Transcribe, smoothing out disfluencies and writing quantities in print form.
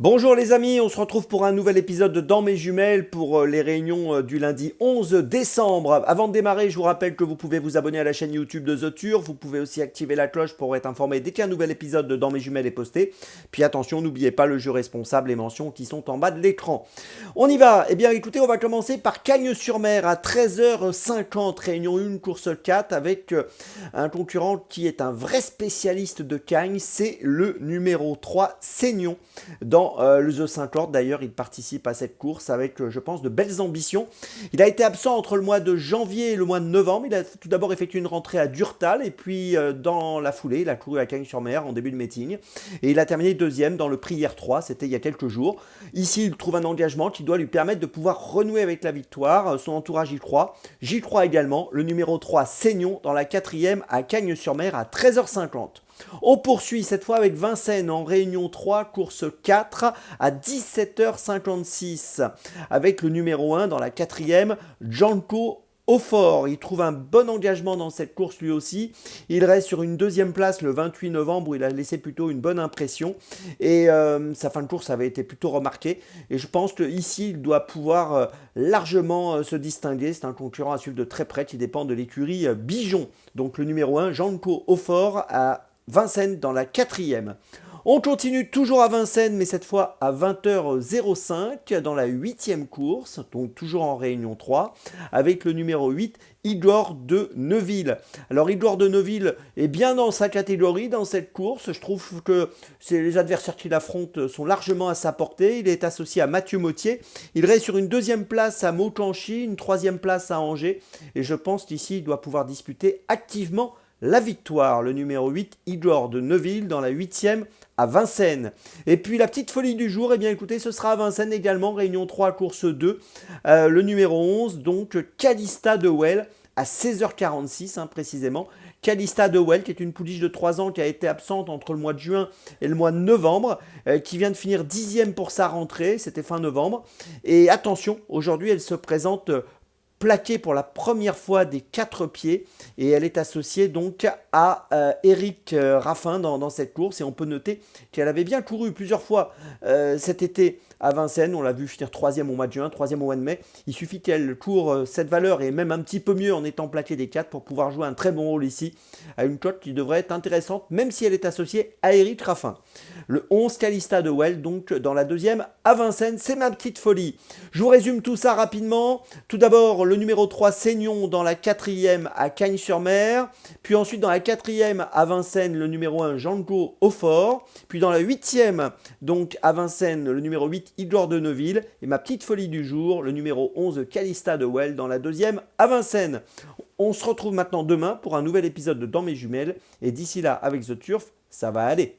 Bonjour les amis, on se retrouve pour un nouvel épisode de Dans mes jumelles pour les réunions du lundi 11 décembre. Avant de démarrer, je vous rappelle que vous pouvez vous abonner à la chaîne YouTube de The Turf, vous pouvez aussi activer la cloche pour être informé dès qu'un nouvel épisode de Dans mes jumelles est posté. Puis attention, n'oubliez pas le jeu responsable, les mentions qui sont en bas de l'écran. On y va. Eh bien écoutez, on va commencer par Cagnes-sur-Mer à 13h50, réunion 1, course 4, avec un concurrent qui est un vrai spécialiste de Cagnes, c'est le numéro 3, Seignon, dans le The Saint-Lord. D'ailleurs, il participe à cette course avec, je pense, de belles ambitions. Il a été absent entre le mois de janvier et le mois de novembre. Il a tout d'abord effectué une rentrée à Durtal et puis dans la foulée, il a couru à Cagnes-sur-Mer en début de meeting. Et il a terminé deuxième dans le Prix IR3, c'était il y a quelques jours. Ici, il trouve un engagement qui doit lui permettre de pouvoir renouer avec la victoire. Son entourage y croit. J'y crois également. Le numéro 3, Seignon, dans la quatrième à Cagnes-sur-Mer à 13h50. On poursuit cette fois avec Vincennes en réunion 3, course 4 à 17h56 avec le numéro 1 dans la quatrième, Janko Aufort. Il trouve un bon engagement dans cette course lui aussi. Il reste sur une deuxième place le 28 novembre où il a laissé plutôt une bonne impression et sa fin de course avait été plutôt remarquée et je pense qu'ici il doit pouvoir largement se distinguer. C'est un concurrent à suivre de très près qui dépend de l'écurie Bijon. Donc le numéro 1, Janko Aufort à Vincennes dans la quatrième. On continue toujours à Vincennes, mais cette fois à 20h05 dans la huitième course, donc toujours en réunion 3, avec le numéro 8, Igor de Neuville. Alors Igor de Neuville est bien dans sa catégorie dans cette course. Je trouve que les adversaires qu'il affronte sont largement à sa portée. Il est associé à Mathieu Mottier. Il reste sur une deuxième place à Maucanchy, une troisième place à Angers. Et je pense qu'ici, il doit pouvoir disputer activement la victoire, le numéro 8, Igor de Neuville, dans la huitième à Vincennes. Et puis la petite folie du jour, eh bien écoutez, ce sera à Vincennes également, réunion 3, course 2, le numéro 11, donc Calista de Well, à 16h46 précisément. Calista de Well, qui est une pouliche de 3 ans qui a été absente entre le mois de juin et le mois de novembre, qui vient de finir 10e pour sa rentrée, c'était fin novembre. Et attention, aujourd'hui elle se présente plaquée pour la première fois des 4 pieds et elle est associée donc à Eric Raffin dans cette course et on peut noter qu'elle avait bien couru plusieurs fois cet été à Vincennes, on l'a vu finir 3e au mois de juin, 3e au mois de mai, il suffit qu'elle court cette valeur et même un petit peu mieux en étant plaquée des 4 pour pouvoir jouer un très bon rôle ici à une cote qui devrait être intéressante même si elle est associée à Eric Raffin. Le 11 Calista de Well donc dans la deuxième à Vincennes, c'est ma petite folie. Je vous résume tout ça rapidement. Tout d'abord le numéro 3 Seignon dans la quatrième à Cagnes-sur-Mer, puis ensuite dans la quatrième à Vincennes le numéro 1 Janko Aufort, puis dans la huitième donc à Vincennes le numéro 8 Igor de Neuville et ma petite folie du jour le numéro 11 Calista de Well dans la deuxième à Vincennes. On se retrouve maintenant demain pour un nouvel épisode de Dans mes jumelles et d'ici là avec The Turf, ça va aller.